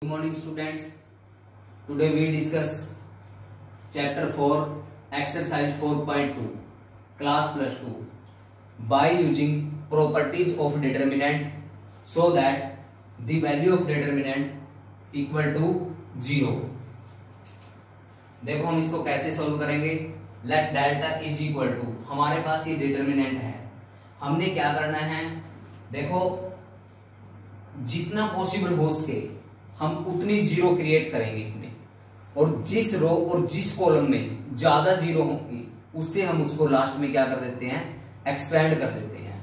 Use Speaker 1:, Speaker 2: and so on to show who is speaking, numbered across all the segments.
Speaker 1: Good morning students. Today we discuss chapter 4 exercise 4.2 class plus 2 by using properties of determinant so that the value of determinant equal to 0. देखो हम इसको कैसे solve करेंगे। Let delta is equal to, हमारे पास ये determinant है, हमने क्या करना है, देखो जितना पॉसिबल हो सके हम उतनी जीरो क्रिएट करेंगे इसमें, और जिस रो और जिस कॉलम में ज्यादा जीरो होंगी उससे हम उसको लास्ट में क्या कर देते हैं, एक्सपेंड कर देते हैं।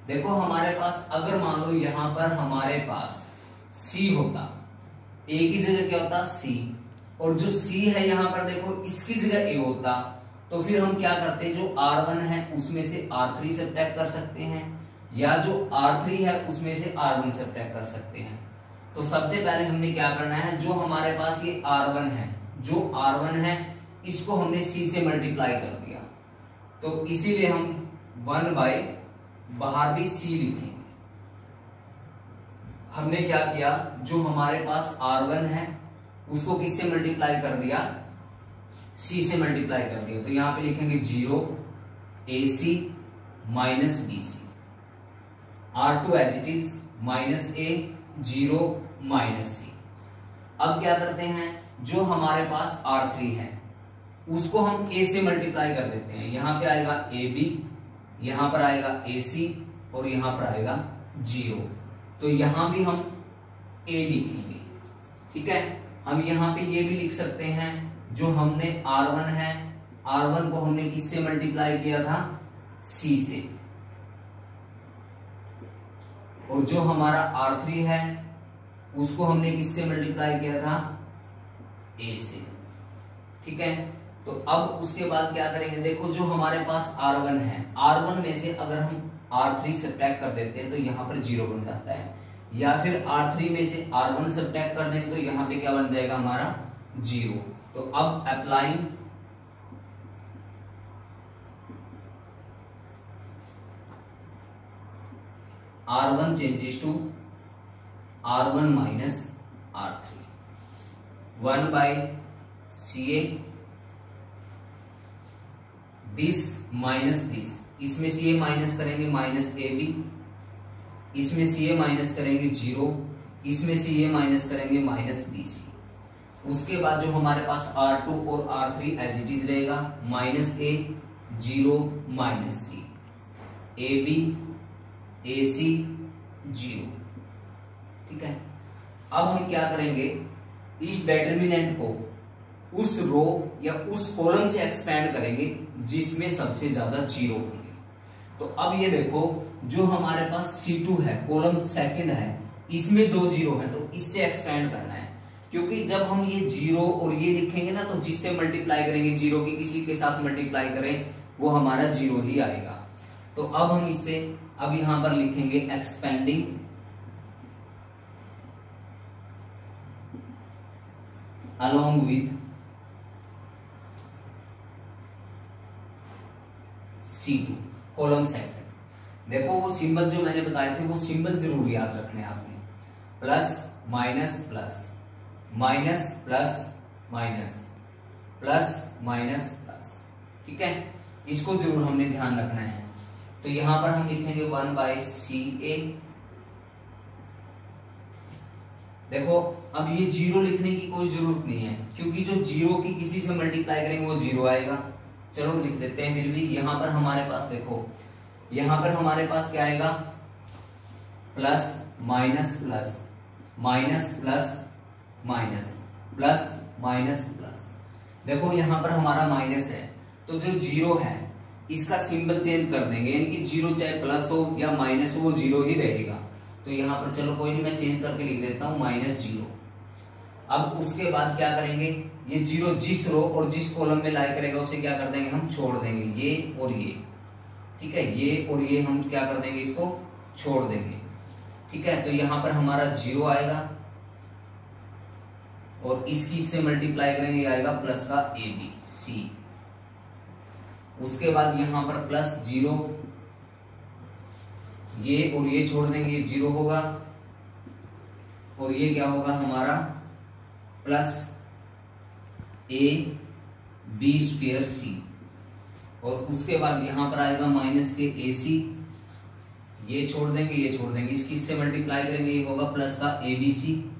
Speaker 1: देखो हमारे पास अगर मान लो यहां पर हमारे पास सी होता, ए की जगह क्या होता सी, और जो सी है यहां पर देखो इसकी जगह ए होता, तो फिर हम क्या करते, जो R1 है उसमें से R3 सब्ट्रैक्ट कर सकते हैं, या जो R3 है उसमें से R1 सब्ट्रैक्ट कर सकते हैं। तो सबसे पहले हमने क्या करना है, जो हमारे पास ये R1 है, जो R1 है इसको हमने C से मल्टीप्लाई कर दिया, तो इसीलिए हम 1 बाय बाहर भी C लिखेंगे। हमने क्या किया, जो हमारे पास R1 है उसको किससे मल्टीप्लाई कर दिया, C से मल्टीप्लाई कर दिया, तो यहां पे लिखेंगे 0 AC minus BC, R2 as it is minus A 0 minus C। अब क्या करते हैं, जो हमारे पास R3 है उसको हम A से मल्टीप्लाई कर देते हैं, यहां पे आएगा AB, यहां पर आएगा AC और यहां पर आएगा 0, तो यहां भी हम A लिखेंगे। ठीक है, हम यहां पे ये भी लिख सकते हैं, जो हमने R1 है, R1 को हमने किससे मल्टीप्लाई किया था, C से, और जो हमारा R3 है उसको हमने किससे मल्टीप्लाई किया था, A से। ठीक है, तो अब उसके बाद क्या करेंगे, देखो जो हमारे पास R1 है, R1 में से अगर हम R3 सब्ट्रैक्ट कर देते हैं तो यहां पर 0 बन जाता है, या फिर R3 में से R1 सब्ट्रैक्ट कर दें तो यहां पे क्या बन जाएगा हमारा 0। तो अब applying R1 changes to R1 minus R3, 1 by CA, this minus this, इसमें CA माइनस करेंगे माइनस AB, इसमें CA माइनस करेंगे 0, इसमें CA माइनस करेंगे माइनस BC। उसके बाद जो हमारे पास R2 और R3 एज इट इज रहेगा, minus A 0 minus C, AB AC 0। ठीक है, अब हम क्या करेंगे, इस डिटर्मिनेंट को उस रो या उस कॉलम से एक्सपेंड करेंगे जिसमें सबसे ज्यादा जीरो होंगे। तो अब ये देखो, जो हमारे पास C2 है, कॉलम सेकंड है, इसमें 2 जीरो है, तो इससे एक्सपेंड करना है, क्योंकि जब हम ये 0 और ये लिखेंगे ना, तो जिससे मल्टीप्लाई करेंगे, जीरो की किसी के साथ मल्टीप्लाई करें वो हमारा 0 ही आएगा। तो अब हम इससे अब यहां पर लिखेंगे expanding along with C2 column second. देखो वो सिंबल जो मैंने बताए थे वो सिंबल जरूर याद रखने आपने, plus minus plus, minus plus minus, plus minus plus. ठीक है, इसको जरूर हमने ध्यान रखना है। तो यहां पर हम लिखेंगे 1 बाय CA। देखो अब ये 0 लिखने की कोई जरूरत नहीं है, क्योंकि जो 0 की किसी से मल्टीप्लाई करेंगे वो 0 आएगा। चलो लिख देते हैं फिर भी। यहां पर हमारे पास देखो, यहां पर हमारे पास क्या आएगा, plus minus plus, minus plus minus, plus minus plus. देखो यहां पर हमारा माइनस है, तो जो 0 है इसका सिंबल चेंज कर देंगे, यानी कि 0 चाहे प्लस हो या माइनस हो वो 0 ही रहेगा। तो यहां पर चलो कोई नहीं, मैं चेंज करके लिख देता हूं -0। अब उसके बाद क्या करेंगे, ये 0 जिस रो और जिस कॉलम में लाई करेगा उसे क्या कर देंगे, हम छोड़ देंगे, ये और ये। ठीक है, ये और ये हम क्या कर देंगे, इसको छोड़ देंगे। ठीक है, तो यहां पर हमारा 0 आएगा, और इसकी इससे मल्टीप्लाई करेंगे, आएगा प्लस का AB C। उसके बाद यहां पर प्लस 0, ये और ये छोड़ देंगे, 0 होगा, और ये क्या होगा हमारा प्लस ए बी स्क्वायर सी, और उसके बाद यहां पर आएगा माइनस के ए सी, ये छोड़ देंगे ये छोड़ देंगे, इसकी इससे मल्टीप्लाई करेंगे ये होगा प्लस का ए बी सी,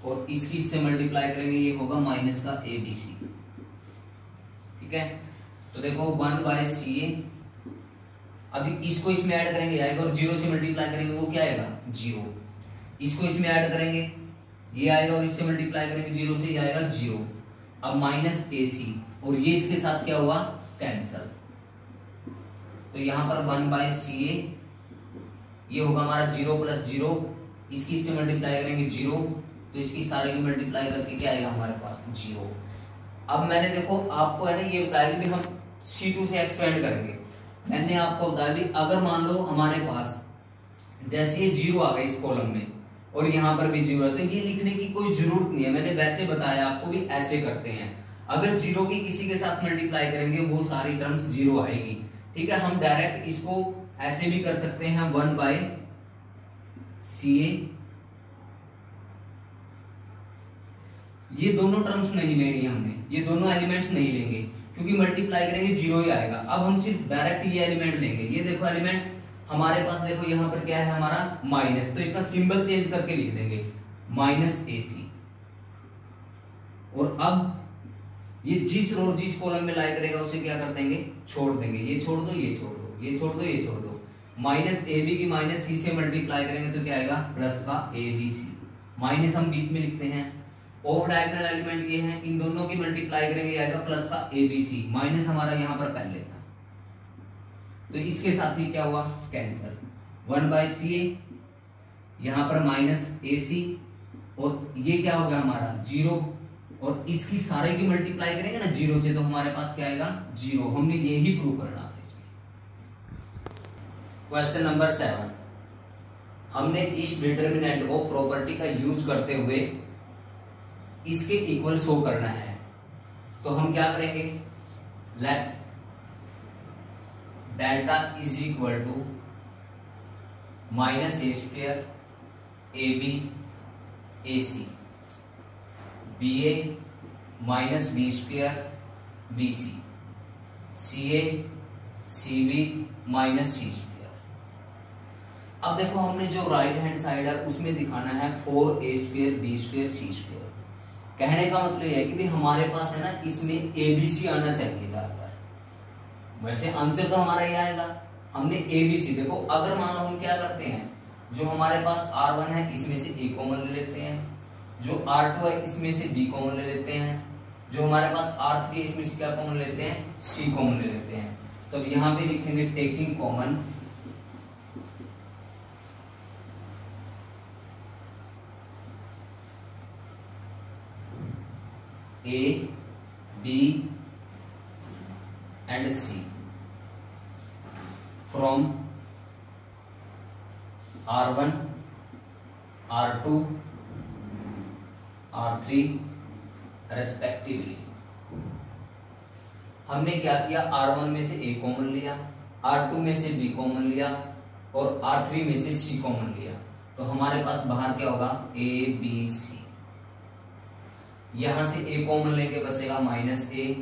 Speaker 1: और इसकी इससे मल्टीप्लाई करेंगे ये होगा माइनस का ए बी सी। ठीक है, तो देखो 1/CA, अभी इसको इसमें ऐड करेंगे आएगा, और 0 से मल्टीप्लाई करेंगे वो क्या आएगा 0, इसको इसमें ऐड करेंगे ये आएगा, और इससे मल्टीप्लाई करेंगे 0 से ये आएगा 0। अब माइनस ए सी, और ये इसके साथ क्या हुआ कैंसल, तो यहां पर 1/CA ये होगा हमारा 0 + 0, इसकी इससे मल्टीप्लाई करेंगे 0, तो इसकी सारे की मल्टीप्लाई करके क्या आएगा हमारे पास 0। अब मैंने देखो आपको है ना ये बताया कि हम C2 से एक्सपेंड करेंगे, मैंने आपको बताया भी अगर मान लो हमारे पास जैसे ये 0 आ गया इस कॉलम में और यहाँ पर भी 0 है, तो ये लिखने की कोई जरूरत नहीं है, मैंने वैसे बताया आपको भी ऐसे करते हैं। अगर 0 की किसी के साथ मल्टीप्लाई करेंगे वो सारी टर्म्स 0 आएगी। ठीक है, हम डायरेक्ट इसको ऐसे भी कर सकते हैं 1/CA, ये दोनों टर्म्स नहीं लेनी हमने, ये दोनों एलिमेंट्स नहीं लेंगे क्योंकि मल्टीप्लाई करेंगे 0 ही आएगा। अब हम सिर्फ डायरेक्ट ये एलिमेंट लेंगे, ये देखो एलिमेंट हमारे पास देखो यहाँ पर क्या है हमारा माइनस, तो इसका सिंबल चेंज करके लिख देंगे -AC, और अब ये जिस रो जिस कॉलम में लाई करेगा उसे क्या कर देंगे छोड़ देंगे, ये छोड़ दो ये छोड़ दो ये छोड़ दो ये छोड़ दो, -AB की -C से मल्टीप्लाई करेंगे तो क्या आएगा प्लस का ABC, माइनस हम बीच में लिखते हैं, ऑफ डायगोनल एलिमेंट ये है, इन दोनों की मल्टीप्लाई करेंगे आएगा प्लस का ABC, माइनस हमारा यहाँ पर पहले था तो इसके साथ ही क्या हुआ कैंसल, 1/CA यहाँ पर -AC, और ये क्या हो गया हमारा 0, और इसकी सारे की मल्टीप्लाई करेंगे ना 0 से तो हमारे पास क्या आएगा 0। हमने ये ही प्रूव करना था इसमें। क्वेश्चन नंबर 7, हमने इस डिटरमिनेंट को प्रॉपर्टी का यूज करते हुए इसके इक्वल शो करना है, तो हम क्या करेंगे let delta is equal to -A² AB AC BA -B² BC CA CB -C²। अब देखो हमने जो राइट हैंड साइड है उसमें दिखाना है 4A² B² C²। कहने का मतलब यह है कि भी हमारे पास है ना इसमें ABC आना चाहिए ज्यादातर, वैसे आंसर तो हमारा ये आएगा, हमने ABC देखो अगर मान लो हम क्या करते हैं जो हमारे पास R1 है इसमें से A कॉमन ले लेते हैं, जो R2 है इसमें से B कॉमन ले लेते हैं, जो हमारे पास R3 है इसमें से क्या कॉमन लेते हैं C कॉमन ले लेते हैं। तो अब यहां पे लिखेंगे taking common A B and C from R1 R2 R3 respectively. हमने क्या किया R1 में से A कॉमन लिया, R2 में से B कॉमन लिया और R3 में से C कॉमन लिया, तो हमारे पास बाहर क्या होगा A B C। यहां से A कॉमन लेके बचेगा -A,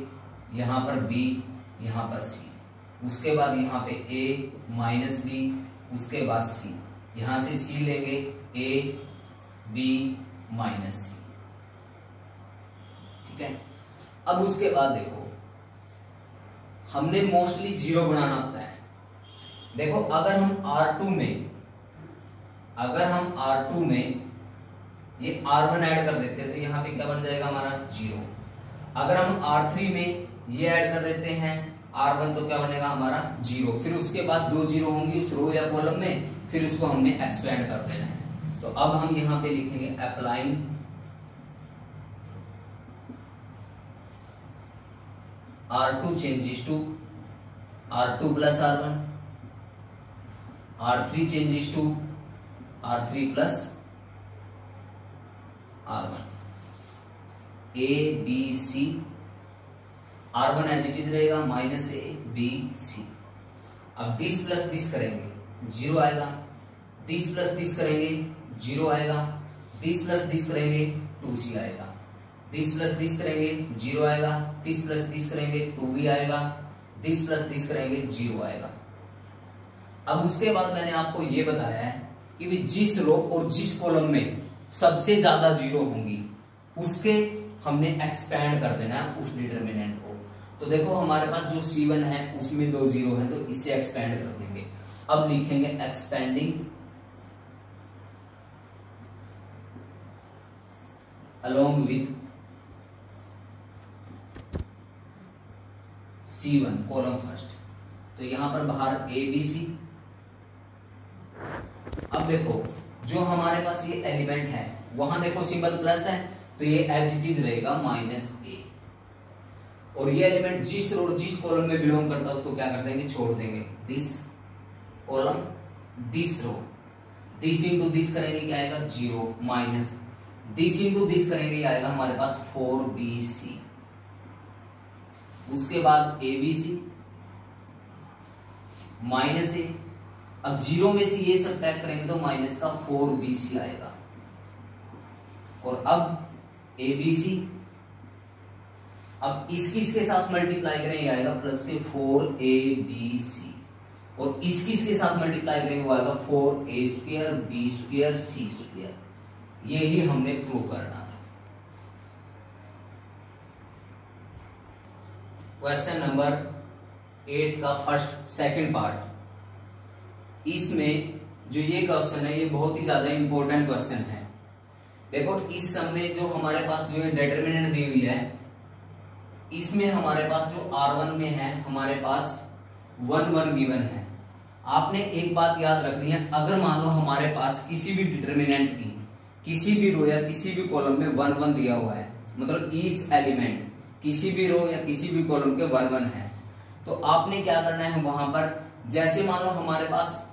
Speaker 1: यहां पर B यहां पर C, उसके बाद यहां पे A -B, उसके बाद C, यहां से C लेंगे A B -C। ठीक है, अब उसके बाद देखो हमने मोस्टली 0 बनाना होता है। देखो अगर हम R2 में ये R1 ऐड कर देते हैं तो यहाँ पे क्या बन जाएगा हमारा 0। अगर हम R3 में ये ऐड कर देते हैं R1 तो क्या बनेगा हमारा 0, फिर उसके बाद 2 0 होंगी उस रो या कॉलम में, फिर उसको हमने एक्सपेंड कर देना है। तो अब हम यहाँ पे लिखेंगे applying R2 changes to R2 plus R1, R3 changes to R3 plus R1, A B C, R1 as it is रहेगा -A B C। अब दिस प्लस दिस करेंगे 0 आएगा, दिस प्लस दिस करेंगे 0 आएगा, दिस प्लस दिस करेंगे 2C आएगा। This plus this करेंगे 0 आएगा, दिस प्लस दिस करेंगे 2b आएगा, दिस प्लस दिस करेंगे 0 आएगा। अब उसके बाद मैंने आपको ये बताया है कि भी जिस रो और जिस कॉलम में सबसे ज्यादा जीरो होंगी उसके हमने एक्सपेंड कर देना है उस डिटर्मिनेंट को। तो देखो हमारे पास जो C1 है उसमें 2 जीरो है, तो इससे एक्सपेंड कर देंगे। अब लिखेंगे expanding along with C1 column first. तो यहां पर बाहर ABC। अब देखो जो हमारे पास ये एलिमेंट है वहां देखो सिंबल प्लस है, तो ये एज इट इज रहेगा -a। और ये एलिमेंट जिस रो जिस कॉलम में बिलोंग करता है उसको क्या कर देंगे, छोड़ देंगे। This column this row, this into this करेंगे क्या आएगा 0, माइनस दिस इंटू दिस करेंगे ये आएगा हमारे पास 4bc। उसके बाद ABC माइनस ए। अब 0 में से ये सब्ट्रैक्ट करेंगे तो माइनस का 4bc आएगा। और अब ABC, अब इसके साथ मल्टीप्लाई करें ये आएगा प्लस के 4abc। और इसके साथ मल्टीप्लाई करेंगे वो आएगा 4a² b² c²। ये ही हमने प्रूव करना था। क्वेश्चन नंबर 8 का सेकंड पार्ट। इसमें जो ये क्वेश्चन है ये बहुत ही ज्यादा इंपॉर्टेंट क्वेश्चन है। देखो इस सम में जो हमारे पास जो डिटर्मिनेंट दी हुई है इसमें हमारे पास जो R1 में है हमारे पास 1 1 गिवन है। आपने एक बात याद रखनी है, अगर मान लो हमारे पास किसी भी डिटर्मिनेंट की किसी भी रो या किसी भी कॉलम में 1 1 दिया हुआ है, मतलब ईच एलिमेंट किसी भी रो या किसी भी कॉलम के 1 1 है, तो आपने क्या करना है वहां पर, जैसे मान लो हमारे पास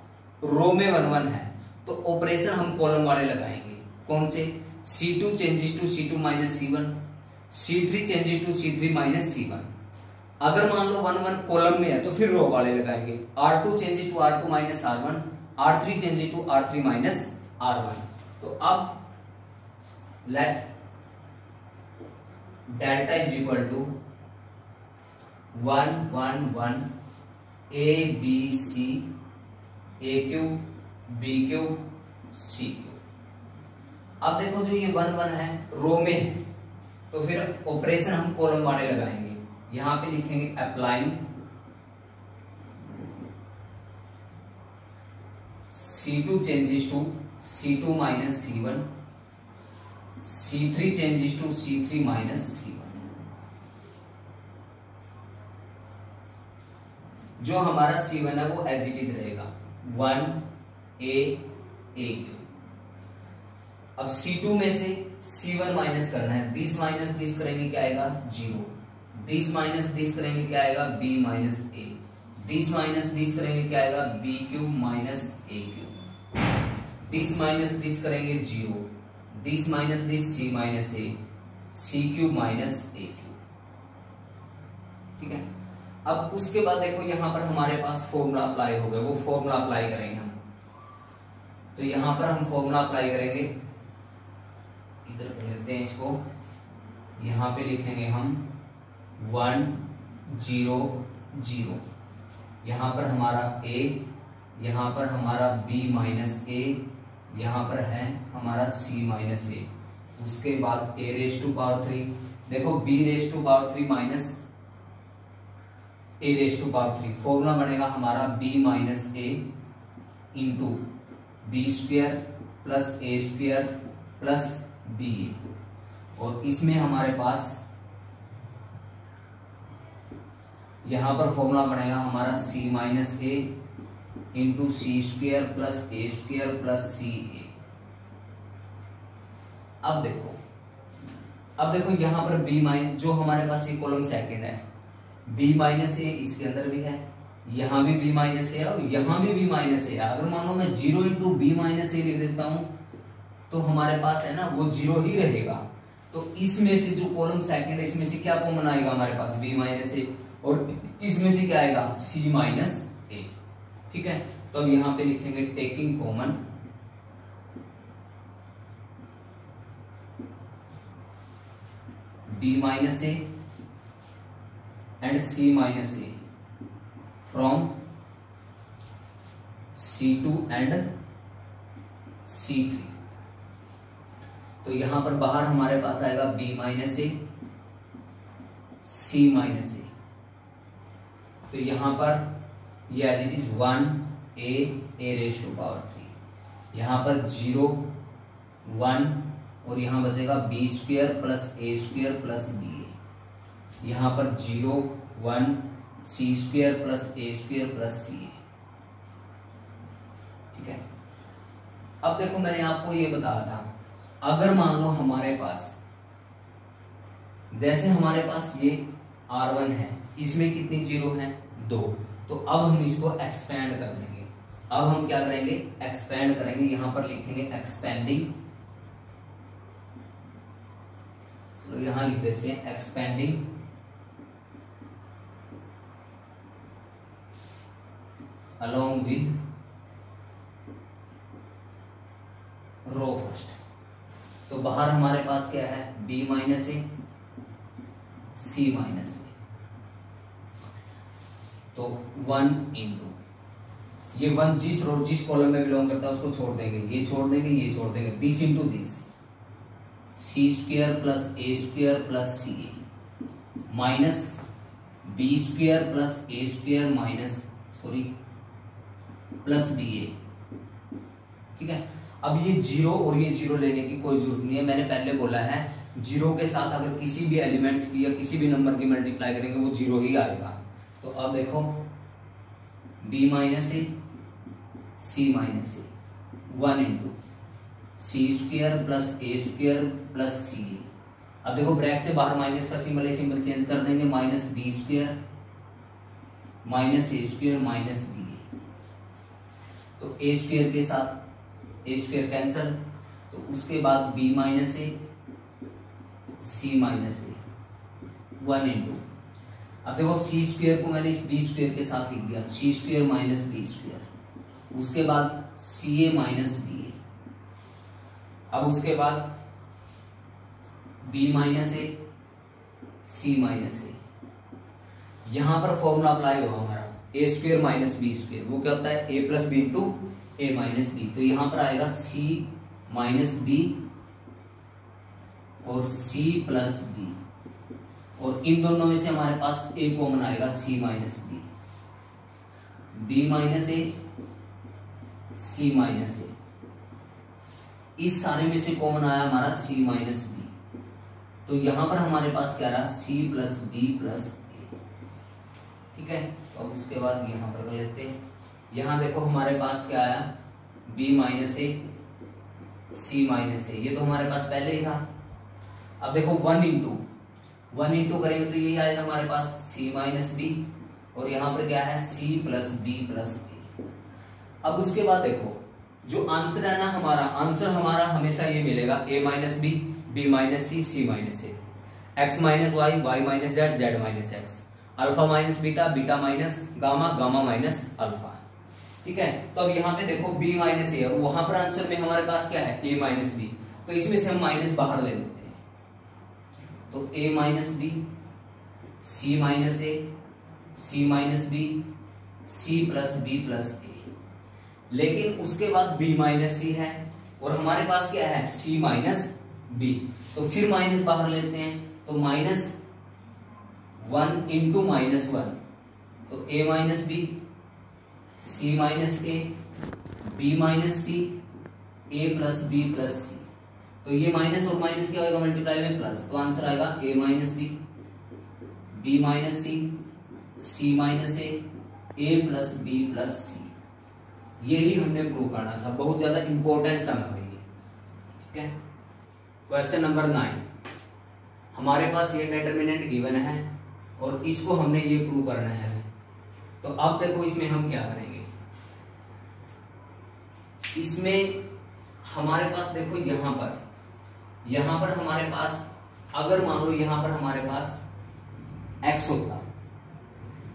Speaker 1: रो में 1 1 है तो ऑपरेशन हम कॉलम वाले लगाएंगे। कौन से, C2 changes to C2 minus C1, C3 changes to C3 minus C1। अगर मान लो 1 1 कॉलम में है तो फिर रो वाले लगाएंगे। R2 changes to R2 minus R1, R3 changes to R3 minus R1। तो अब let delta is equal to 1 1 1 A B C A³ B³ C³। अब देखो जो ये 1 1 है रो में है तो फिर ऑपरेशन हम कॉलम वाले लगाएंगे। यहां पे लिखेंगे applying C2 changes to C2 minus C1, C3 changes to C3 minus C1। जो हमारा C1 है वो एज इट इज रहेगा 1 A³ अब C2 में से C1 माइनस करना है, दिस माइनस दिस करेंगे क्या आएगा 0, दिस माइनस दिस करेंगे क्या आएगा B minus A, this minus this करेंगे क्या आएगा B³ minus A³, this minus this करेंगे 0, this minus this C minus A, C³ minus A³। ठीक है। अब उसके बाद देखो यहां पर हमारे पास फॉर्मूला अप्लाई हो गया, वो फॉर्मूला अप्लाई करेंगे हम। तो यहां पर हम फॉर्मूला अप्लाई करेंगे, इधर कर लेते हैं इसको, यहां पे लिखेंगे हम 1 0 0, यहां पर हमारा A, यहां पर हमारा B माइनस A, यहां पर है हमारा C माइनस A। उसके बाद A रेज टू पावर 3, देखो B raise to power 3 minus A raise to power 3, formula बनेगा हमारा B minus A into B² plus A² plus B। और इसमें हमारे पास यहां पर फॉर्मूला बनेगा हमारा C minus A into C² plus A² plus CA। अब देखो यहां पर B माइनस, जो हमारे पास ये कॉलम सेकंड है, B माइनस A इसके अंदर भी है, यहां भी B माइनस A है और यहां भी B माइनस A है। अगर मान लो मैं 0 इंटू B माइनस A लिख देता हूं तो हमारे पास है ना वो 0 ही रहेगा। तो इसमें से जो कॉलम सेकंड है इसमें से क्या कॉमन आएगा हमारे पास B माइनस A, और इसमें से क्या आएगा C माइनस A। ठीक है। तो अब यहां पे लिखेंगे taking common b minus a and c minus a from C2 and C3। तो यहां पर बाहर हमारे पास आएगा b minus A c minus a. तो यहां पर ये as it is 1 a raise to power 3, यहां पर 0 1 और यहां बचेगा b square plus a square plus b a. यहां पर 0 1 c square plus a square plus c ए। ठीक है, अब देखो मैंने आपको ये बताया था, अगर मान लो हमारे पास, जैसे हमारे पास ये R1 है, इसमें कितनी जीरो है 2, तो अब हम इसको एक्सपेंड कर देंगे। अब हम क्या करेंगे, एक्सपेंड करेंगे, यहां पर लिखेंगे एक्सपेंडिंग, चलो यहां लिख देते हैं expanding along with row first. तो बाहर हमारे पास क्या है, b minus A c minus a. तो 1 इंटू ये 1 जिस कॉलम में बिलोंग करता है उसको छोड़ देंगे, ये छोड़ देंगे, ये छोड़ देंगे, this into this, c square plus a square plus c A minus b square plus a square minus plus b ए। ठीक है, अब ये जीरो और ये जीरो लेने की कोई जरूरत नहीं है। मैंने पहले बोला है जीरो के साथ अगर किसी भी एलिमेंट्स की या किसी भी नंबर की मल्टीप्लाई करेंगे वो जीरो ही आएगा। तो अब देखो b minus A c minus A 1 into c square plus a square plus c ए। अब देखो ब्रैकेट से बाहर माइनस का सिंबल है, सिंबल चेंज कर देंगे, minus b square minus a square minus b ए। तो a स्क्वायर के साथ a स्क्वायर कैंसल, तो उसके बाद b माइनस ए c माइनस ए 1 इंटू, अब देखो c स्क्वायर को मैंने इस b स्क्वायर के साथ लिख दिया, c square minus b square, उसके बाद सी ए माइनस बी ए। अब उसके बाद b minus A c minus A, यहां पर फॉर्मूला अप्लाई होगा हमारा a square minus B square, वो क्या होता है a plus B into A minus B. तो यहां पर आएगा c माइनस बी और c प्लस बी, और इन दोनों में से हमारे पास a कॉमन आएगा c minus B, b minus A c minus A, इस सारे में से कॉमन आया हमारा c माइनस बी। तो यहां पर हमारे पास क्या रहा, c प्लस बी प्लस ए। ठीक है, तो अब उसके बाद यहां पर कर लेते हैं, यहां देखो हमारे पास क्या आया, b माइनस ए c माइनस ए, ये तो हमारे पास पहले ही था। अब देखो 1 इंटू करेंगे तो यही आएगा हमारे पास c माइनस बी, और यहां पर क्या है c प्लस बी प्लस ए। अब उसके बाद देखो जो आंसर है ना, हमारा आंसर हमारा हमेशा ये मिलेगा a minus B, b minus C, c minus a, x minus y, y minus z, z minus x, alpha minus beta, beta minus gamma, gamma minus alpha. ठीक है, तो अब यहाँ पे देखो b माइनस ए, और वहां पर आंसर में हमारे पास क्या है a माइनस बी, तो इसमें से हम माइनस बाहर ले लेते हैं। तो a minus B, c minus A, c minus B, c plus B plus A, लेकिन उसके बाद b माइनस सी है और हमारे पास क्या है c माइनस बी, तो फिर माइनस बाहर लेते हैं, तो माइनस 1 इंटू माइनस 1, तो a minus B, c minus A, b minus C, a plus B plus C. तो ये माइनस और माइनस क्या होगा, मल्टीप्लाई में प्लस, तो आंसर आएगा a minus B, b minus C, c minus A plus B plus C. यही हमने प्रूव करना था, बहुत ज्यादा इंपॉर्टेंट सम है ये। ठीक है, क्वेश्चन नंबर 9, हमारे पास ये डिटरमिनेंट गिवन है और इसको हमने ये प्रूव करना है। तो अब देखो इसमें हम क्या करेंगे, इसमें हमारे पास देखो यहां पर हमारे पास, अगर मान लो यहां पर हमारे पास x होता,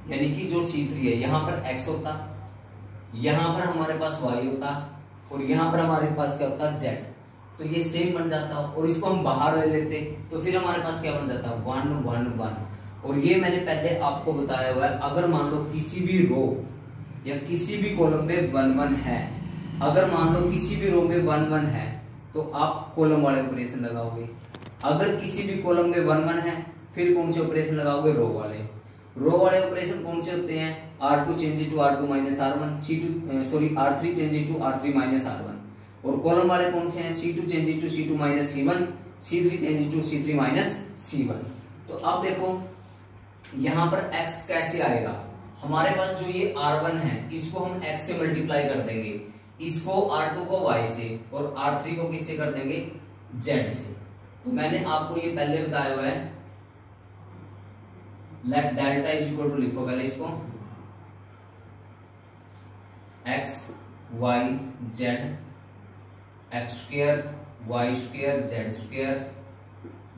Speaker 1: यानी कि जो C3 है यहां पर x होता, यहां पर हमारे पास y होता, और यहां पर हमारे पास क्या होता z, तो ये सेम बन जाता, और इसको हम बाहर ले लेते तो फिर हमारे पास क्या बन जाता, 1 1 1। और ये मैंने पहले आपको बताया हुआ है, अगर मान लो किसी भी रो या किसी भी कॉलम में 1 1 है, अगर मान लो किसी भी रो में 1 1 है तो आप कॉलम वाले ऑपरेशन लगाओगे। अगर किसी भी कॉलम में 1 1 है फिर कौन से ऑपरेशन लगाओगे, रो वाले। रो वाले ऑपरेशन कौन से होते हैं, R2 change to R2 minus R1, R3 change to R3 minus R1। और कॉलम वाले कौन से हैं, C2 change to C2 minus C1, C3 change to C3 minus C1। तो अब देखो यहां पर x कैसे आएगा, हमारे पास जो ये R1 है इसको हम x से मल्टीप्लाई कर देंगे, इसको R2 को y से और R3 को किससे कर देंगे, z से। तो मैंने आपको ये पहले बताया हुआ है, let delta is equal to, लिखो पहले इसको, x y z, x square y square z square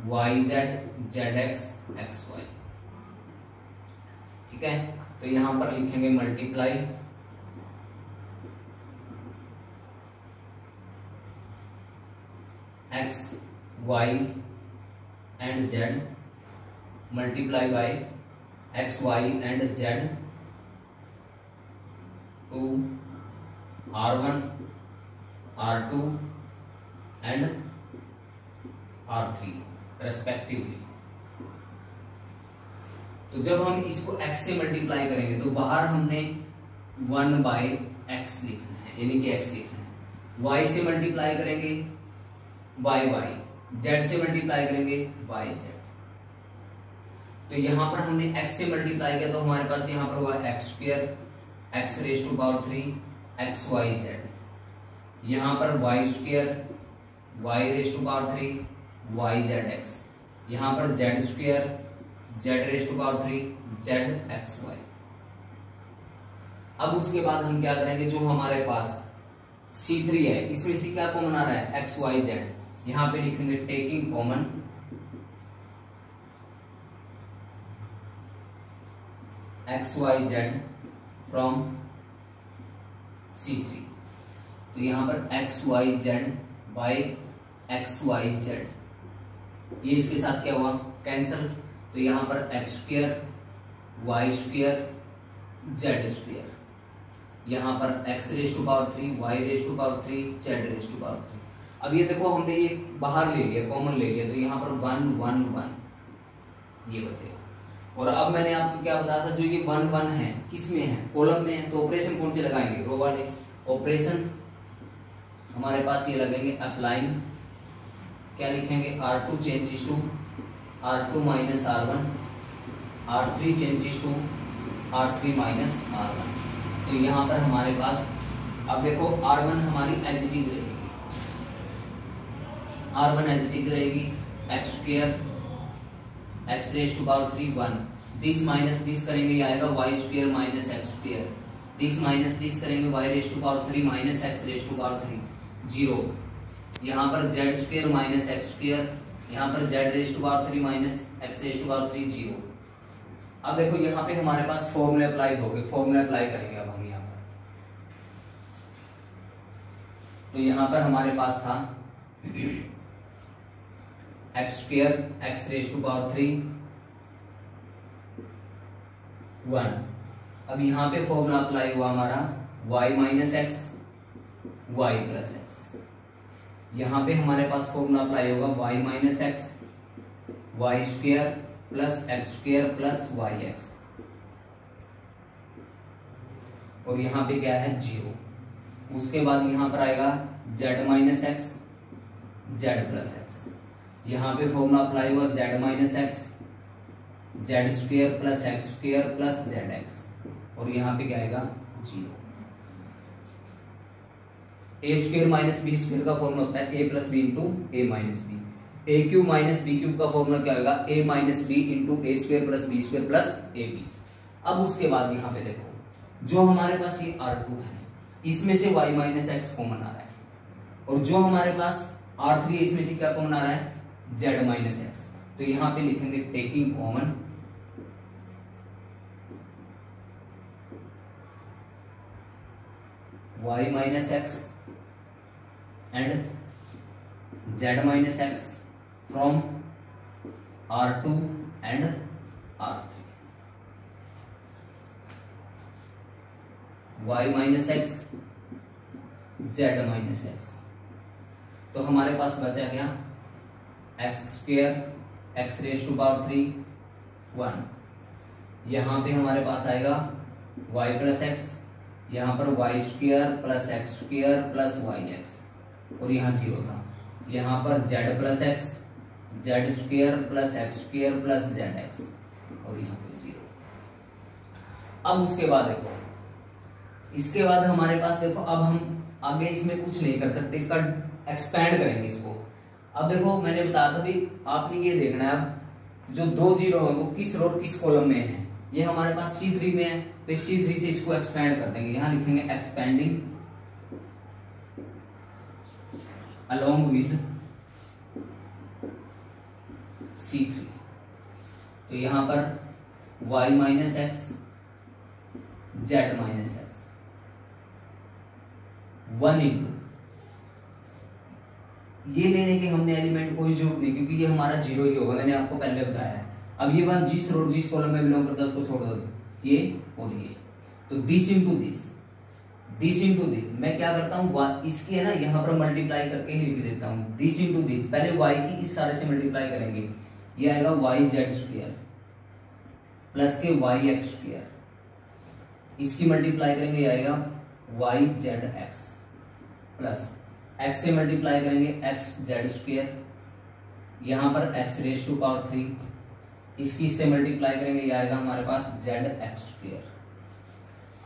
Speaker 1: y z z x y। ठीक है, तो यहां पर लिखेंगे multiply x y and z multiply by x y and z to R1 R2 and R3 respectively. तो जब हम इसको x से मल्टीप्लाई करेंगे तो बाहर हमने 1 बाय x लिखना है, यानी कि x लिखना है। y से मल्टीप्लाई करेंगे बाय y, z से मल्टीप्लाई करेंगे बाय z। तो यहां पर हमने x से मल्टीप्लाई किया तो हमारे पास यहां पर हुआ x square x raise to power 3 x y z, यहां पर y square y raise to power 3 y z x, यहां पर z square z raise to power 3 z x y। अब उसके बाद हम क्या करेंगे, जो हमारे पास C3 है इसमें से क्या कॉमन आ रहा है, x y z, यहां पे लिखेंगे taking common x y z from C3। तो यहां पर x y z by x y z, ये इसके साथ क्या हुआ, कैंसल। तो यहां पर x square y square z square, यहां पर x raise to power 3 y raise to power 3 z raise to power 3। अब ये देखो हमने ये बाहर ले लिया, कॉमन ले लिया, तो यहां पर 1 1 1 ये बचेगा। और अब मैंने आपको क्या बताया था, जो ये 1 1 है किसमें है, कॉलम में है, तो ऑपरेशन कौन से लगाएंगे, रो वाले ऑपरेशन। हमारे पास ये लगेंगे अप्लाइंग, क्या लिखेंगे, R2 changes to R2 minus R1, R3 changes to R3 minus R1। तो यहां पर हमारे पास अब देखो R1 हमारी एज इट इज रहेगी, R1 एज इट इज रहेगी, x square x raise to power 3 1, this minus this करेंगे ये आएगा y square minus x square, this minus this करेंगे y raise to power 3 minus x raise to power 3 0, यहाँ पर z square minus x square, यहाँ पर z raise to power 3 minus x raise to power 3 0। अब देखो यहाँ पे हमारे पास फॉर्मूला अप्लाई हो गए, फॉर्मूला अप्लाई करेंगे अब हम यहाँ पर। तो यहाँ पर हमारे पास था x square x raise to power 3 1। अब यहाँ पे फॉर्मूला अप्लाई हुआ हमारा y minus x y plus x, यहाँ पे हमारे पास फॉर्मूला अप्लाई होगा y minus x y square plus x square plus y x, और यहाँ पे क्या है 0। उसके बाद यहाँ पर आएगा z minus X z plus x, यहाँ पे फॉर्मूला अप्लाई हुआ z minus X z square plus x square plus Z x, और यहाँ पे क्या आएगा 0। A square minus B square का फॉर्मूला होता है A plus B into A minus B, A cube minus B cube का फॉर्मूला क्या होगा A minus B into A square plus B square plus A B. अब उसके बाद यहाँ पे देखो जो हमारे पास ये R2 है इसमें से y माइनस एक्स कॉमन आ रहा है, और जो हमारे पास R3 है इसमें से क्या कॉमन आ रहा है z माइनस एक्स। तो यहाँ पे लिखेंगे taking common y minus x and z minus x from R2 and R3, y minus x Z minus x. तो हमारे पास बचा गया x square x raise to power 3 1, यहां पे हमारे पास आएगा y प्लस एक्स, यहां पर y square plus x square plus y x, और यहाँ 0 था, यहाँ पर z plus x z square plus x square plus Z x, और यहाँ पे 0। अब उसके बाद देखो, इसके बाद हमारे पास देखो, अब हम आगे इसमें कुछ नहीं कर सकते, इसका एक्सपैंड करेंगे इसको। अब देखो मैंने बताया था भी, आपने ये देखना है अब जो 2 जीरो है वो किस रो किस कॉलम में है। ये हमारे पास C3 में है, तो इस C3 से इसको एक्सपैंड कर देंगे, यहां लिखेंगे एक्सपेंडिंग अलोंग विद C3। तो यहां पर y minus x Z minus x 1 into, ये लेने के हमने एलिमेंट कोई जरूरत नहीं, क्योंकि ये हमारा 0 ही होगा, मैंने आपको पहले बताया है। अब ये वन जिस कॉलम में बिलोंग करता है उसको छोड़ दो, ये और ये, तो दिस इंटू दिस मैं क्या करता हूँ, इसकी है ना यहाँ पर मल्टीप्लाई करके ही लिख देता हूँ, दिस इंटू दिस, पहले y की इस सारे से मल्टीप्लाई करेंगे, ये आएगा वाई जेड स्क्वायर प्लस के वाई एक्स स्क्वायर, इसकी मल्टीप्लाई करेंगे, ये आएगा y z x plus x से मल्टीप्लाई करेंगे एक्स जेड स्क्वायर, यहां पर एक्स रेज टू पावर 3, इसकी इससे मल्टीप्लाई करेंगे, ये आएगा हमारे पास जेड एक्स स्क्वायर।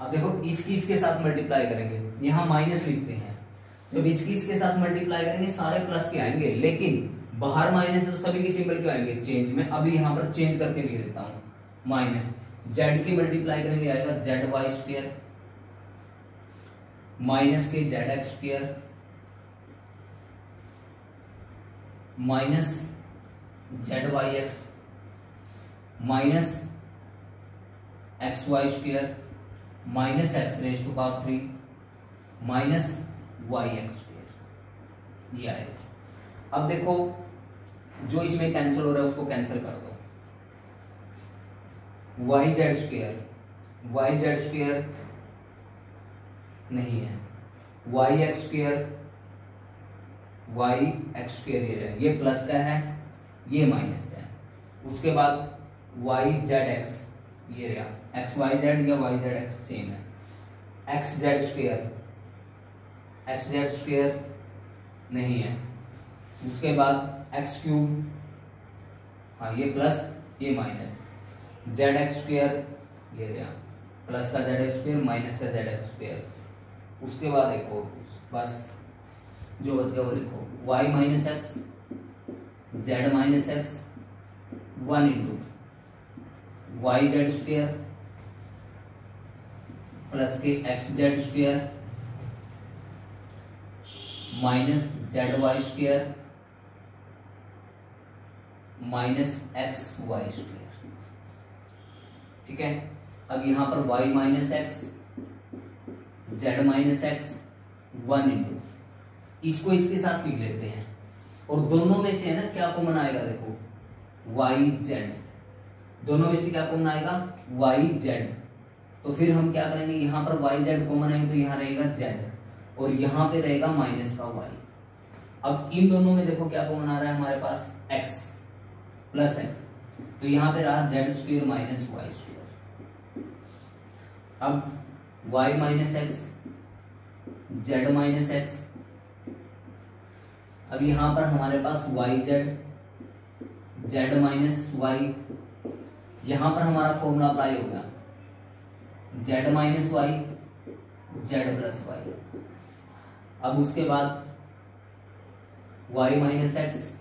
Speaker 1: अब देखो इसकी इसके साथ मल्टीप्लाई करेंगे, यहां माइनस लिखते हैं, जब इसकी इसके साथ मल्टीप्लाई करेंगे सारे प्लस के आएंगे, लेकिन बाहर माइनस है तो सभी के सिंबल क्यों आएंगे, चेंज में। अभी यहां पर चेंज करके लिख देता हूं, माइनस जेड की मल्टीप्लाई करेंगे, आएगा जेड वाई स्क्वायर माइनस के z x square minus Z y x minus x Y square minus x raise to power 3 minus y x square, ये आएगा। अब देखो जो इसमें कैंसिल हो रहा है उसको कैंसिल कर दो, वाई जेड स्क्वायर नहीं है, वाई एक्स स्क्वायर ये प्लस का है, ये माइनस का है। उसके बाद वाई जेड एक्स, ये रहा एक्स वाई जेड या वाई जेड एक्स सेम है, एक्स जेड स्क्वायर नहीं है। उसके बाद एक्स क्यूब, हाँ ये प्लस ये माइनस, जेड एक्स स्क्वायर ये रहा प्लस का जेड एक्स स्क्वायर माइनस का जेड एक्स स्क्वायर। उसके बाद एक और बस जो बच गया वो लिखो, y minus x Z minus x 1 into Y Z square plus के X Z square minus Z Y square minus x Y square. ठीक है, अब यहां पर y minus x Z minus x 1 into, इसको इसके साथ लिख लेते हैं, और दोनों में से है ना क्या कॉमन आएगा, देखो वाई जेड, दोनों में से क्या कॉमन आएगा, वाई जेड। तो फिर हम क्या करेंगे, यहां पर वाई जेड कॉमन आएंगे तो यहां रहेगा जेड, और यहां पे रहेगा माइनस का वाई। अब इन दोनों में देखो क्या कॉमन आ रहा है हमारे पास, एक्स प्लस एक्स, तो यहां पे रहा Z square minus Y square. अब Y minus x Z minus X, अब यहां पर हमारे पास वाई जेड माइनस वाई, यहां पर हमारा फॉर्मूला अप्लाई हो गया, Z minus Y Z plus Y. अब उसके बाद Y minus x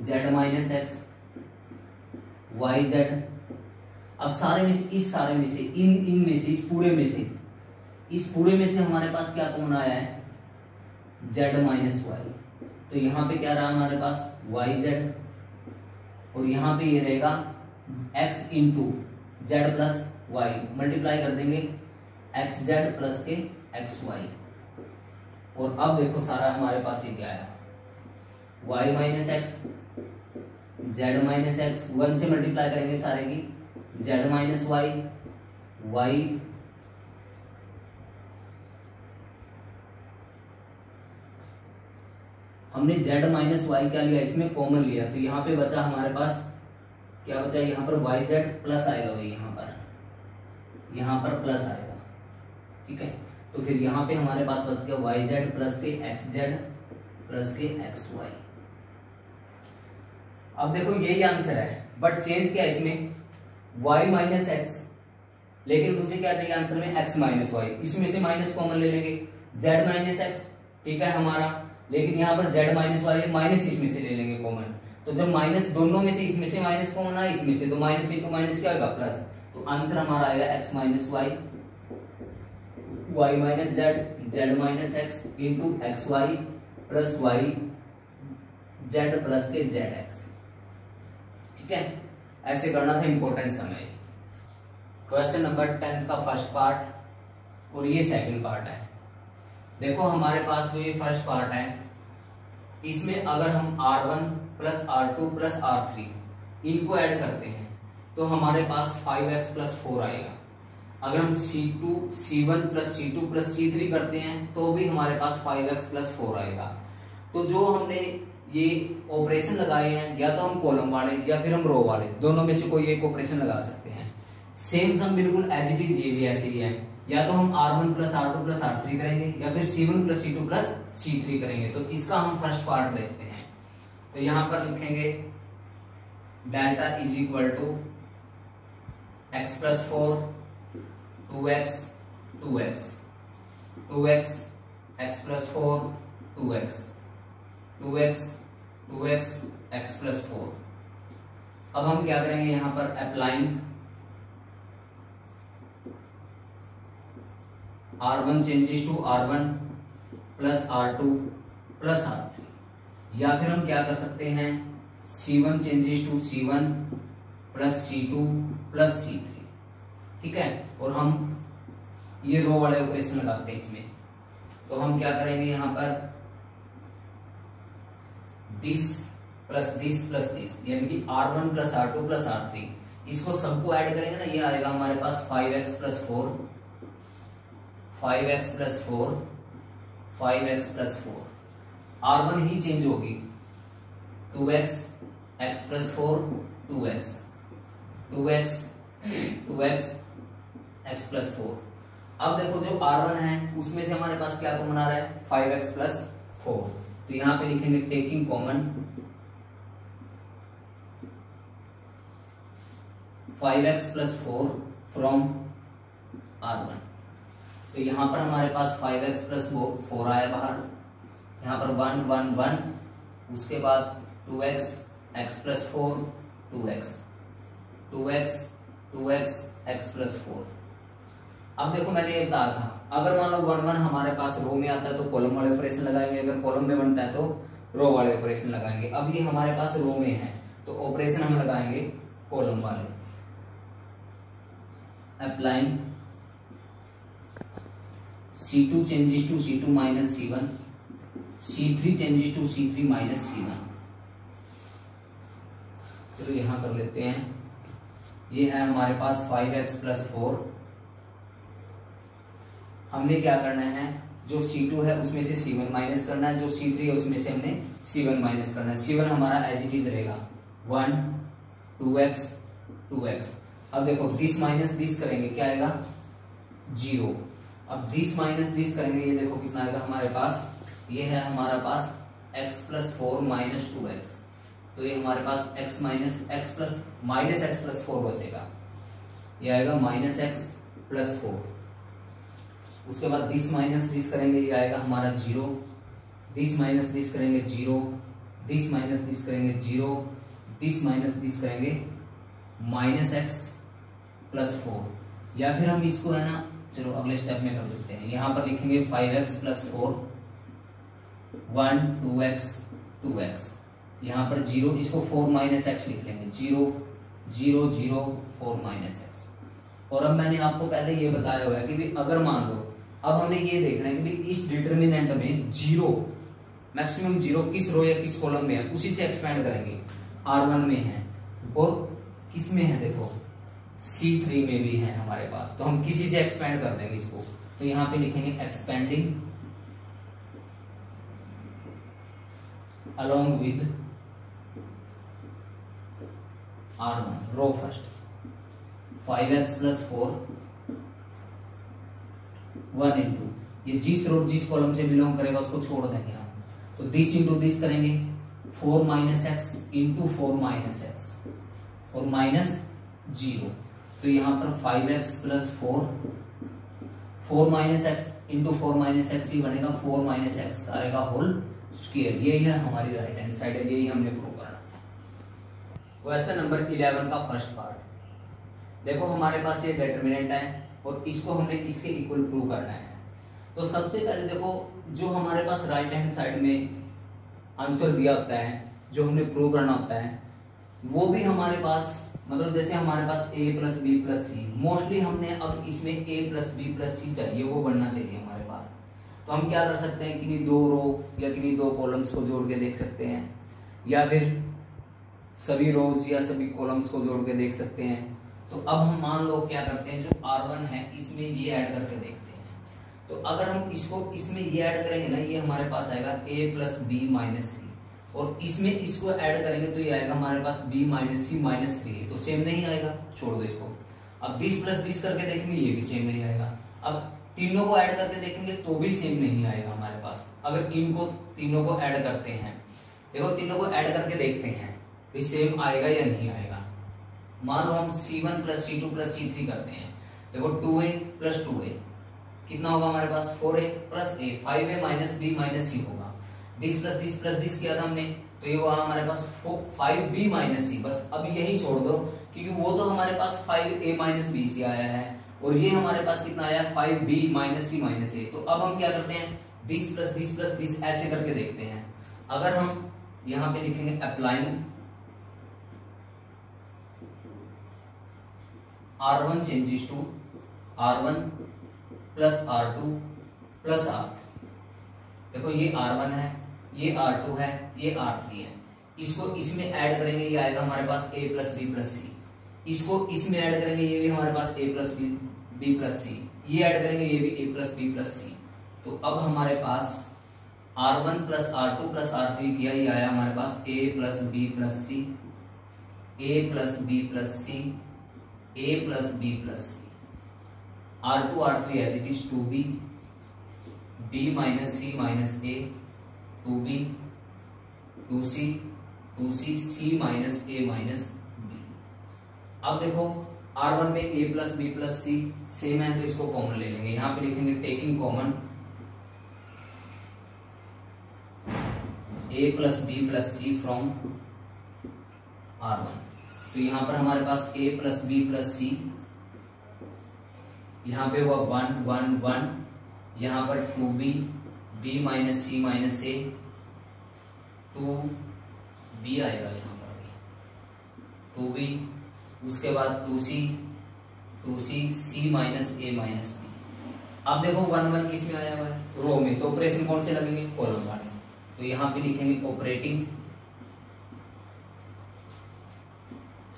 Speaker 1: Z minus x Y Z. अब सारे में से, इस सारे में से, इन में से, इस पूरे में से हमारे पास क्या कॉमन आया है, जेड माइनस वाई। तो यहां पे क्या रहा हमारे पास, वाई जेड, और यहां पे ये रहेगा x into z plus y, multiply कर देंगे एक्स जेड प्लस के एक्स वाई। और अब देखो सारा हमारे पास ये क्या आया, y minus x, Z minus x, 1 से मल्टीप्लाई करेंगे सारे की, जेड माइनस वाई, वाई हमने जेड माइनस वाई क्या लिया, इसमें कॉमन लिया, तो यहाँ पे बचा हमारे पास क्या बचा, यहाँ पर वाई जेड प्लस आएगा, वही यहाँ पर प्लस आएगा, ठीक है। तो फिर यहाँ पे हमारे पास बच गया वाई जेड प्लस के एक्स जेड प्लस के एक्स वाई। अब देखो यही आंसर है, बट चेंज क्या है इसमें, y माइनस एक्स, लेकिन मुझे क्या चाहिए आंसर में, x माइनस वाई, इसमें से माइनस कॉमन ले लेंगे, z माइनस एक्स, ठीक है हमारा, लेकिन यहाँ पर z माइनस वाई है, माइनस इसमें से ले लेंगे कॉमन, तो जब माइनस दोनों में से इसमें से माइनस कॉमन आए, इसमें से, तो माइनस इंटू माइनस क्या होगा प्लस, तो आंसर हमारा आएगा x minus y, y minus z, z minus x into x y plus y Z plus के जेड एक्स, ठीक है। ऐसे करना था, इंपॉर्टेंट समय। क्वेश्चन नंबर 10 का फर्स्ट पार्ट और ये सेकंड पार्ट है। देखो हमारे पास जो ये फर्स्ट पार्ट है, इसमें अगर हम r1 plus r2 plus r3 इनको ऐड करते हैं तो हमारे पास 5x प्लस 4 आएगा। अगर हम c2 c1 plus c2 plus c3 करते हैं तो भी हमारे पास 5x प्लस 4 आएगा। तो जो हमने ये ऑपरेशन लगाए हैं, या तो हम कॉलम वाले या फिर हम रो वाले, दोनों में से कोई एक ऑपरेशन लगा सकते हैं। सेम सम बिल्कुल एज इट इज ये भी ऐसे ही है, या तो हम r1 plus r2 plus r3 करेंगे या फिर c1 plus c2 plus c3 करेंगे। तो इसका हम फर्स्ट पार्ट देखते हैं। तो यहां पर लिखेंगे delta is equal to x plus 4 2x 2x 2x x plus 4 2x 2x 2x x plus 4। अब हम क्या करेंगे, यहां पर applying r1 changes to r1 plus r2 plus r3, या फिर हम क्या कर सकते हैं, c1 changes to c1 plus c2 plus c3, ठीक है। और हम ये रो वाले ऑपरेशन लगाते हैं इसमें, तो हम क्या करेंगे, यहां पर दिस प्लस दिस, यानी कि r1 plus r2 plus r3, इसको सबको ऐड करेंगे ना, ये आएगा हमारे पास 5x plus 4 5x plus 4 5x plus 4, r1 ही चेंज होगी, 2x x plus 4 2x 2x 2x x plus 4। अब देखो जो r1 है उसमें से हमारे पास क्या कॉमन आ रहा है, 5x प्लस 4, तो यहां पे लिखेंगे taking common 5x plus 4 from r1। तो यहां पर हमारे पास 5x प्लस 4 आया बाहर, यहां पर 1 1 1, उसके बाद 2x x plus 4 2x 2x 2x x plus 4। अब देखो मैंने ये बताया था, अगर मान लो 1 1 हमारे पास रो में आता है तो कॉलम वाले ऑपरेशन लगाएंगे, अगर कॉलम में बनता है तो रो वाले ऑपरेशन लगाएंगे। अब ये हमारे पास रो में है तो ऑपरेशन हम लगाएंगे कॉलम वाले। Applying c2 changes to c2 minus c1 c3 changes to c3 minus c1। चलो यहां कर लेते हैं, ये है हमारे पास 5x प्लस 4। हमने क्या करना है, जो c2 है उसमें से c1 माइनस करना है, जो c3 है उसमें से हमने c1 माइनस करना है। c1 हमारा एज इट इज रहेगा 1 2x 2x। अब देखो दिस माइनस दिस करेंगे क्या आएगा 0। अब दिस माइनस दिस करेंगे, ये देखो कितना आएगा हमारे पास, ये है हमारा पास x प्लस 4 माइनस 2x, तो ये हमारे पास x माइनस x प्लस 4 बचेगा, ये आएगा माइनस x प्लस 4। उसके बाद दिस माइनस दिस करेंगे, ये आएगा हमारा 0, दिस माइनस दिस करेंगे 0, दिस माइनस दिस करेंगे 0, दिस माइनस दिस करेंगे माइनस x प्लस 4। या फिर हम इसको है ना, चलो अगले स्टेप में कर देते हैं, यहां पर लिखेंगे 5x प्लस 4 1 2x 2x, यहां पर 0, इसको 4 माइनस एक्स लिख लेंगे, 0 0 0 4 माइनस एक्स। और अब मैंने आपको पहले ये बताया हुआ है कि भी अगर मान लो, अब हमें ये देखना है कि इस डिटर्मिनेंट में 0 मैक्सिमम जीरो किस रो या किस कॉलम में है उसी से एक्सपेंड करेंगे। R1 में है और किस में है, देखो C3 में भी है हमारे पास, तो हम किसी से एक्सपेंड कर देंगे इसको। तो यहां पे लिखेंगे expanding along with R1 row first 5x + 4 1 into ये जिस रो जिस कॉलम से बिलोंग करेगा उसको छोड़ देंगे हम, तो दिस इंटू दिस करेंगे 4 - x इंटू 4 - x और -0। तो यहां पर 5x + 4 x इंटू 4 - x ही बनेगा 4 - x आएगा होल स्क्वायर। यही है हमारी राइट हैंड साइड है, यही हमने प्रूव करना था। क्वेश्चन नंबर 11 का फर्स्ट पार्ट देखो, हमारे पास ये डिटरमिनेंट है और इसको हमने इसके इक्वल प्रूव करना है। तो सबसे पहले देखो, जो हमारे पास राइट हैंड साइड में आंसर दिया होता है, जो हमने प्रूव करना होता है, वो भी हमारे पास मतलब जैसे हमारे पास a + b + c, मोस्टली हमने अब इसमें a + b + c चाहिए, वो बनना चाहिए हमारे पास। तो हम क्या कर सकते हैं, किन्हीं दो रो या किन्हीं दो कॉलम्स को जोड़ के देख सकते हैं, या फिर सभी रोज या सभी कॉलम्स को जोड़ के देख सकते हैं। तो अब हम मान लो क्या करते हैं, जो R1 है इसमें ये ऐड करके देखते हैं। तो अगर हम इसको इसमें ये ऐड करेंगे ना, ये हमारे पास आएगा a + b - c, और इसमें इसको ऐड करेंगे तो ये आएगा हमारे पास b - c - 3, तो सेम नहीं आएगा, छोड़ दो इसको। अब दिस प्लस दिस करके देखेंगे, ये भी सेम नहीं आएगा। अब तीनों को ऐड करके देखेंगे तो भी सेम नहीं आएगा हमारे पास। अगर इनको तीनों को ऐड करते हैं, देखो तीनों को ऐड करके देखते हैं तो सेम आएगा या नहीं आएगा। मान लो हम C1 + C2 + C3 करते हैं, देखो 2a + 2a कितना होगा हमारे पास 4a + a 5a - b - c होगा। This plus this plus this किया था हमने, तो ये हुआ हमारे पास 5b - c। बस अब यही छोड़ दो, क्योंकि वो तो हमारे पास 5a - b c आया है और ये हमारे पास कितना आया 5b - c - a। तो अब हम क्या करते हैं, दिस प्लस दिस ऐसे करके देखते हैं। अगर हम यहां पे लिखेंगे applying R1 changes to R1 + R2 + R3। देखो ये R1 है, ये R2 है, ये R3 है। इसको इसमें ऐड करेंगे, ये आएगा हमारे पास a + b + c। इसको इसमें ऐड करेंगे, ये भी हमारे पास a + b + c। ये ऐड करेंगे, ये भी a + b + c। तो अब हमारे पास R1 + R2 + R3 किया, ये आया हमारे पास a + b + c, a + b + c, a + b + c। R2 R3 as it is 2b, b - c - a, 2b 2c 2c c - a - b। अब देखो R1 में a + b + c सेम है, तो इसको कॉमन ले लेंगे। यहां पे लिखेंगे taking common a + b + c from R1। तो यहां पर हमारे पास a + b + c, यहां पे हुआ 1 1 1, यहां पर 2b b - c - a 2b आएगा, यहां पर भी 2b, उसके बाद 2c c - a - b। अब देखो 1 1 किस में आया हुआ है, रो में, तो ऑपरेशन कौन से लगेंगे, कॉलम वाले। तो यहां पे लिखेंगे operating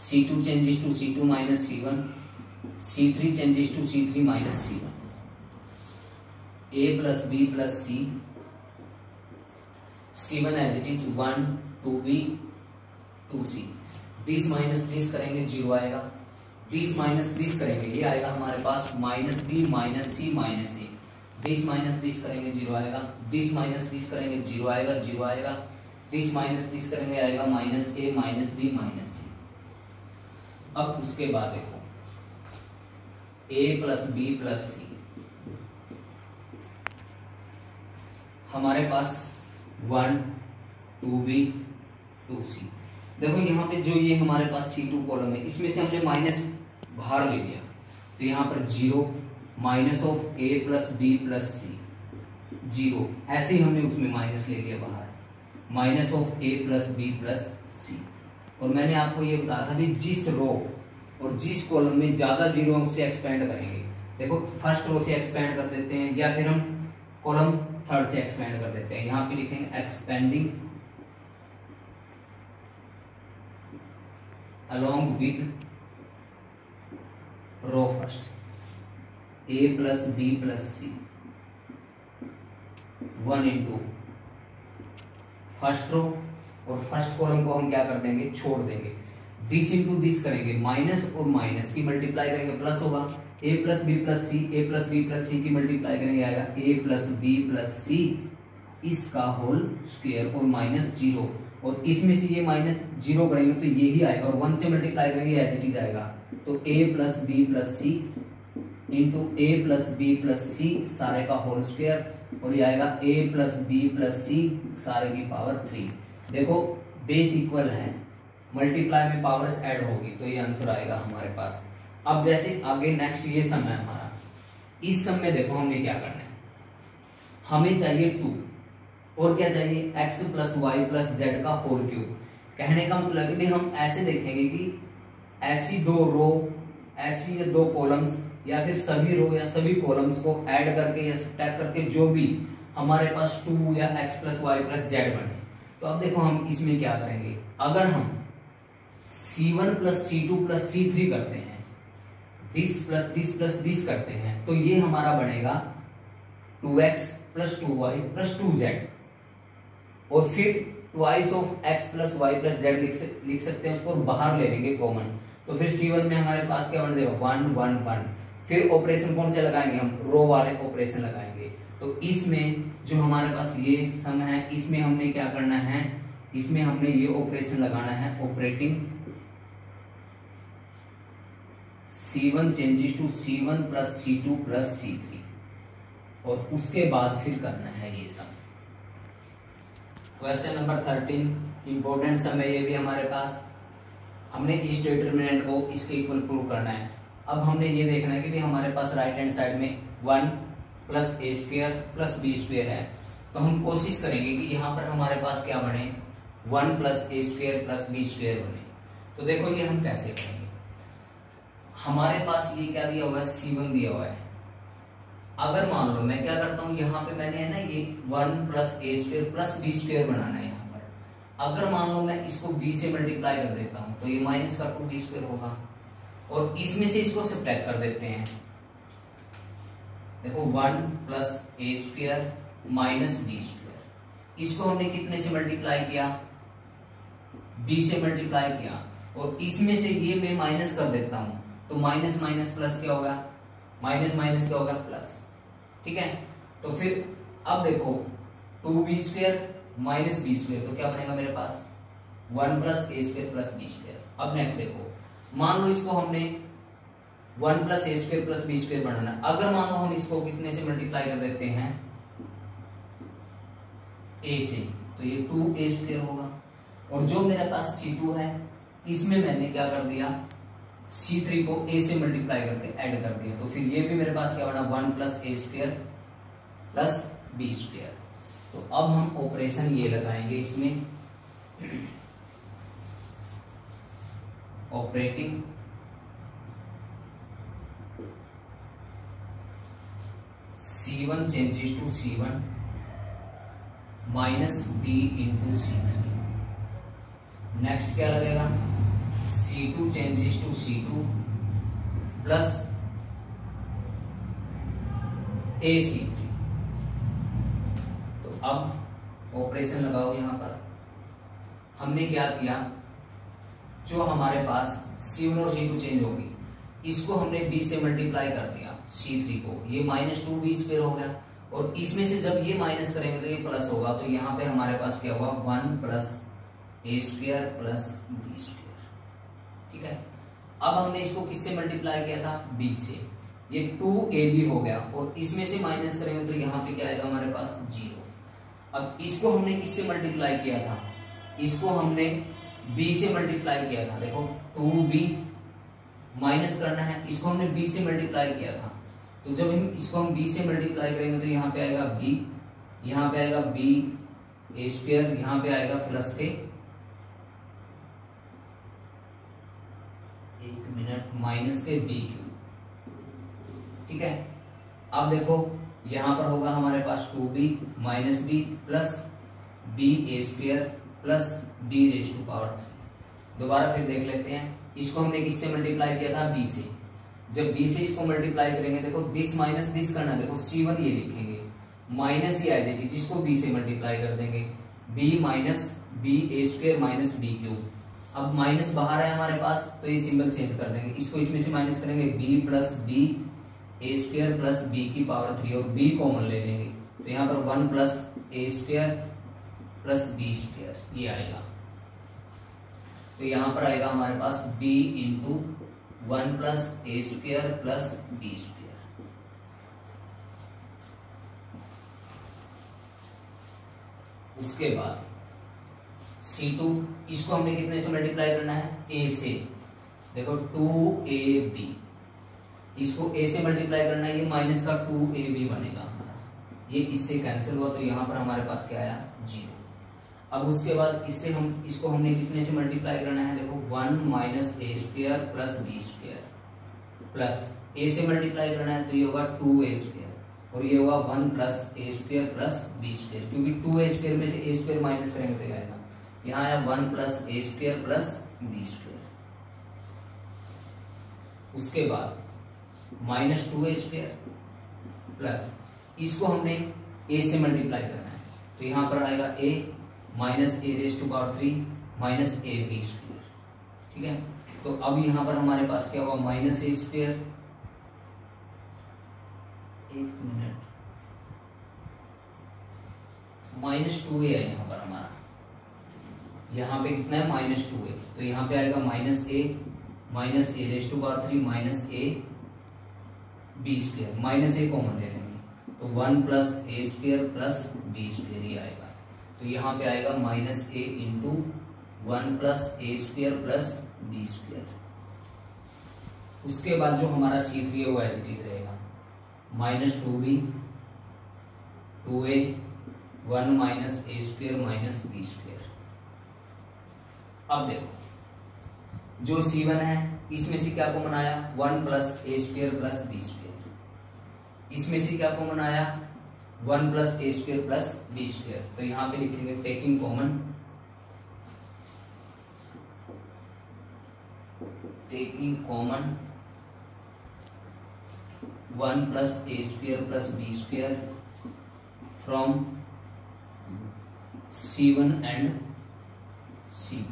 Speaker 1: C2 changes to C2 - C1, C3 changes to C3 - C1, a + b + c, C1 as it is 1 2b 2c। This minus this करेंगे 0 आएगा, दिस माइनस दिस करेंगे ये आएगा हमारे पास -b - c - a। This minus this करेंगे 0 आएगा, this minus this करेंगे 0 आएगा 0 आएगा, दिस माइनस दिस करेंगे आएगा -a - b - c। अब उसके बाद देखो a + b + c, हमारे पास 1 2b 2c। देखो यहाँ पे जो ये हमारे पास C2 कॉलम है, इसमें से हमने माइनस बाहर ले लिया, तो यहाँ पर 0 -a + b + c 0, ऐसे ही हमने उसमें माइनस ले लिया बाहर, -a + b + c। और मैंने आपको ये बताया था भी जिस रो और जिस कॉलम में ज्यादा जीरो उससे एक्सपेंड करेंगे। देखो फर्स्ट रो से एक्सपेंड कर देते हैं, या फिर हम कॉलम थर्ड से एक्सपेंड कर देते हैं। यहां पे लिखेंगे expanding along with row first a plus B plus c 1 into first row, और फर्स्ट कॉलम को हम क्या कर देंगे, छोड़ देंगे। दिस इंटू दिस करेंगे, माइनस और माइनस की मल्टीप्लाई करेंगे प्लस होगा, a plus B plus C, A plus B plus C की मल्टीप्लाई करेंगे आएगा a plus B plus C इसका होल स्क्वायर और माइनस 0, और इसमें से ये माइनस 0 करेंगे तो ये ही आएगा, और 1 से मल्टीप्लाई करेंगे एज इट इज आएगा। तो a plus B plus C into A plus B plus C सारे का होल स्क्वायर, और ये आएगा a plus B plus C सारे की पावर 3। देखो बेस इक्वल है, मल्टीप्लाई में पावर्स ऐड होगी तो ये आंसर आएगा हमारे पास। अब जैसे आगे नेक्स्ट ये सम है हमारा, इस सम में देखो हमने क्या करना है, हमें चाहिए 2 और क्या चाहिए x plus y plus z का होल क्यूब। कहने का मतलब कि हम ऐसे देखेंगे कि ऐसी 2 रो, ऐसी 2 कॉलम्स या फिर सभी रो या सभी कॉलम्स को ऐड करके या सब्ट्रैक्ट करके जो भी हमारे पास 2 या x plus y plus z बने। तो अब देखो हम इसमें क्या करेंगे, अगर हम c1 plus c2 plus c3 करते हैं, दिस प्लस दिस करते हैं, तो ये हमारा बनेगा 2x plus 2y plus 2z, और फिर twice of x plus y plus z लिख सकते हैं, उसको बाहर ले लेंगे कॉमन। तो फिर c1 में हमारे पास क्या बन जाएगा 1 1 1। फिर ऑपरेशन कौन से लगाएंगे, हम रो वाले ऑपरेशन लगाएंगे। तो इसमें जो हमारे पास ये सम है, इसमें हमने क्या करना है, इसमें हमने ये ऑपरेशन लगाना है, operating c1 changes to c1 plus c2 plus c3, और उसके बाद फिर करना है ये sum. Question number 13 important sum है ये भी हमारे पास। हमने इस डिटरमिनेंट को इसके इक्वल प्रूव करना है। अब हमने ये देखना है कि भी हमारे पास राइट हैंड साइड में 1 प्लस ए स्क्वायर प्लस बी स्क्वायर है, तो हम कोशिश करेंगे कि यहाँ पर हमारे पास क्या बने 1 प्लस ए स्क्वायर प्लस बी स्क्वायर बने। तो देखो ये हम कैसे करेंगे, हमारे पास ये क्या दिया हुआ है c1 दिया हुआ है। अगर मान लो मैं क्या करता हूं, यहाँ पे मैंने है ना ये 1 प्लस ए स्क्वायर प्लस बी स्क्वायर बनाना है यहाँ पर। अगर मान लो मैं इसको b से मल्टीप्लाई कर देता हूं तो ये माइनस का 2b स्क्वायर होगा, और इसमें से इसको सब्ट्रैक्ट कर देते हैं। देखो 1 प्लस ए स्क्वायर माइनस बी स्क्वायर, इसको हमने कितने से मल्टीप्लाई किया, b से मल्टीप्लाई किया, और इसमें से ये मैं माइनस कर देता हूं तो माइनस माइनस प्लस क्या होगा, माइनस माइनस क्या होगा प्लस। ठीक है, तो फिर अब देखो 2b square minus B square, तो क्या बनेगा मेरे पास 1 प्लस ए स्क्वायर प्लस बी स्क्वायर। अब नेक्स्ट देखो, मान लो इसको हमने 1 प्लस ए स्क्वायर प्लस बी स्क्वायर बनाना है। अगर मान लो हम इसको कितने से मल्टीप्लाई कर देते हैं a से, तो ये 2a स्क्वायर होगा, और जो मेरे पास c2 है इसमें मैंने क्या कर दिया c3 को a से मल्टीप्लाई करके ऐड कर दिया, तो फिर ये भी मेरे पास क्या बना 1 प्लस ए स्क्वायर प्लस बी स्क्वायर। तो अब हम ऑपरेशन ये लगाएंगे इसमें, operating c1 changes to c1 minus b into c3। Next क्या लगेगा c2 changes to c2 plus ac3। तो अब ऑपरेशन लगाओ यहां पर। हमने क्या किया, जो हमारे पास c1 और c2 चेंज होगी, इसको हमने b से मल्टीप्लाई कर दिया c3 को, ये माइनस 2b स्क्वायर हो गया, और इसमें से जब ये माइनस करेंगे तो ये प्लस होगा, तो यहाँ पे हमारे पास क्या हुआ 1 प्लस ए स्क्वायर प्लस बी स्क्वायर। ठीक है, अब हमने इसको किससे मल्टीप्लाई किया था b से, ये 2ab हो गया, और इसमें से माइनस करेंगे तो यहाँ पे क्या आएगा हमारे पास 0। अब इसको हमने किससे मल्टीप्लाई किया था, इसको हमने b से मल्टीप्लाई किया था। देखो 2b माइनस करना है, इसको हमने b से मल्टीप्लाई किया था, तो जब हम इसको हम b से मल्टीप्लाई करेंगे तो यहाँ पे आएगा b, यहाँ पे आएगा b ए स्क्वायर, यहाँ पे आएगा प्लस के माइनस के b क्यूब। ठीक है, अब देखो यहाँ पर होगा हमारे पास 2b minus b plus b a square plus b raise to power 3। दोबारा फिर देख लेते हैं, इसको हमने किससे मल्टीप्लाई किया था, b से। जब b से इसको मल्टीप्लाई करेंगे, देखो दिस माइनस दिस करना, देखो c1 ये लिखेंगे माइनस ये एज इट इज, इसको b से मल्टीप्लाई कर देंगे, b minus B a square minus B cube. अब माइनस बाहर है हमारे पास तो ये सिंबल चेंज कर देंगे, इसको इसमें से माइनस करेंगे, b plus b a square plus B की पावर 3 और b कॉमन ले लेंगे, तो यहाँ पर 1 प्लस ए स्क्वायर प्लस बी स्क्वायर ये आएगा। तो यहाँ पर आएगा हमारे पास b इंटू 1 प्लस ए स्क्वायर प्लस बी स्क्वायर। उसके बाद C2 इसको हमने कितने से मल्टीप्लाई करना है, a से। देखो 2ab इसको a से मल्टीप्लाई करना है, ये माइनस का 2ab बनेगा हमारा, ये इससे कैंसिल हुआ, तो यहाँ पर हमारे पास क्या आया, 0। अब उसके बाद इससे हम इसको हमने कितने से मल्टीप्लाई करना है, देखो 1 minus A square plus B square plus a से मल्टीप्लाई करना है तो ये होगा 2a स्क्वायर और ये होगा 1 प्लस ए स्क्वायर प्लस बी स्क्वायर, क्योंकि 2a स्क्वायर में से a स्क्वायर माइनस करेंगे तो आएगा, यहाँ आया 1 प्लस ए स्क्वायर प्लस बी स्क्वायर। उसके बाद माइनस 2a स्क्वायर प्लस इसको हमने a से मल्टीप्लाई करना है, तो यहाँ पर आएगा a minus a raise to power 3 minus a b square. ठीक है, तो अब यहाँ पर हमारे पास क्या हुआ, माइनस ए स्क्वायर, एक मिनट, माइनस 2a है यहाँ पर हमारा, यहाँ पे कितना है माइनस 2a, तो यहाँ पे आएगा minus a raise to power 3 minus a b square, minus a common ले लेंगे तो 1 प्लस ए स्क्वायर प्लस बी स्क्वायर ही आएगा, तो यहाँ पे आएगा minus a into 1 plus A square plus B square. उसके बाद जो हमारा C3 है वो एज इट इज रहेगा, माइनस 2b 2a 1 माइनस ए स्क्वायर माइनस बी स्क्वायर। अब देखो जो C1 है इसमें से क्या कॉमन आया, 1 प्लस ए स्क्वायर प्लस बी स्क्वायर, इसमें से क्या कॉमन आया 1 प्लस ए स्क्वायर प्लस बी स्क्वायर, तो यहां पे लिखेंगे taking common, taking common 1 plus A square plus B square from C1 and C2,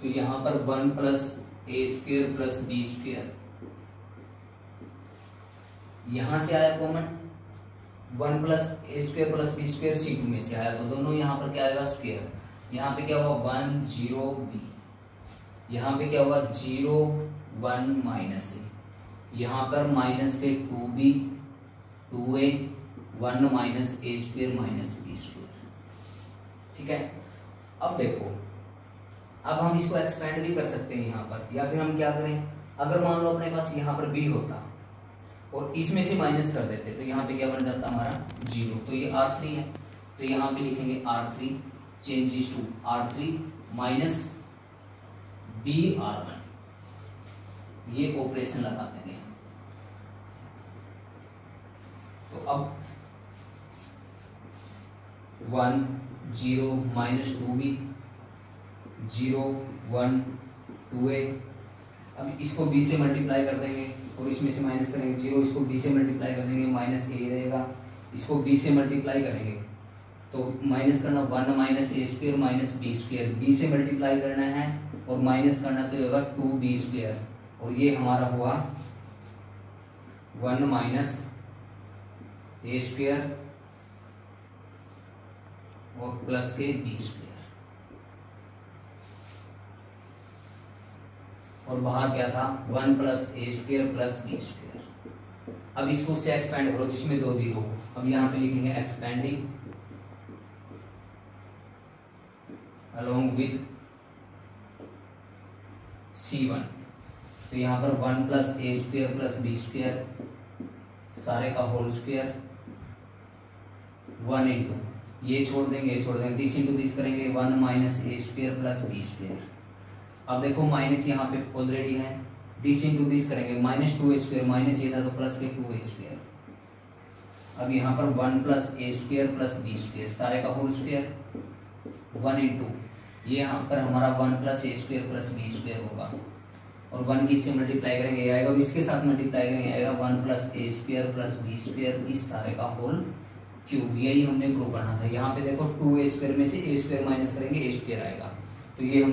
Speaker 1: तो यहां पर 1 प्लस ए स्क्वायर प्लस बी स्क्वायर यहां से आया कॉमन, 1 प्लस ए square plus B square C2 में से आया, तो दोनों यहां पर क्या आएगा स्क्वायर, यहां पे क्या हुआ 1 0 b, यहां पे क्या हुआ 0 1 माइनस ए, यहां पर माइनस के 2b 2a 1 माइनस ए स्क्वायर माइनस बी स्क्वायर। ठीक है, अब देखो अब हम इसको एक्सपेंड भी कर सकते हैं यहाँ पर, या फिर हम क्या करें, अगर मान लो अपने पास यहाँ पर b होता और इसमें से माइनस कर देते तो यहाँ पे क्या बन जाता हमारा 0, तो ये R3 है, तो यहाँ पे लिखेंगे R3 changes to R3 minus BR1, ये ऑपरेशन लगा देंगे। तो अब 1 0 माइनस 2b 0 1 2a, अब इसको b से मल्टीप्लाई कर देंगे और इसमें से माइनस करेंगे 0, इसको b से मल्टीप्लाई कर देंगे माइनस a रहेगा, इसको b से मल्टीप्लाई करेंगे तो माइनस करना 1 माइनस ए square minus B square, b से मल्टीप्लाई करना है और माइनस करना तो होगा 2b स्क्वायर, और ये हमारा हुआ 1 माइनस ए स्क्वायर और प्लस के बी स्क्वायर, और बाहर क्या था 1 प्लस ए स्क्वायर प्लस बी स्क्वायर। अब इसको से एक्सपेंड करो जिसमें 2 0, अब यहाँ पे लिखेंगे एक्सपेंडिंग अलोंग विद C1, तो यहाँ पर 1 प्लस ए स्क्वायर प्लस बी स्क्वायर सारे का होल स्क्वायर 1 इंटू ये छोड़ देंगे दिस इंटू दिस करेंगे 1 माइनस ए स्क्वायर प्लस बी स्क्वायर। अब देखो माइनस यहाँ पे ऑलरेडी है, दिस इंटू दिस करेंगे माइनस 2a स्क्वायर, माइनस ये था तो प्लस के 2a स्क्वायर, अब यहाँ पर 1 प्लस ए स्क्वायर प्लस बी स्क्वायर सारे का होल स्क्वायर 1 इंटू ये यहाँ पर हमारा 1 प्लस ए स्क्वायर प्लस बी स्क्वायर होगा और 1 की इससे मल्टीप्लाई करेंगे ये आएगा और इसके साथ मल्टीप्लाई करेंगे आएगा 1 प्लस ए स्क्वायर प्लस बी स्क्वायर इस सारे का होल क्यूब। यही हमने प्रूव करना था। यहाँ पे देखो 2 ए स्क्वायर में से ए स्क्वायर माइनस करेंगे ए स्क्वायर आएगा तो ये हम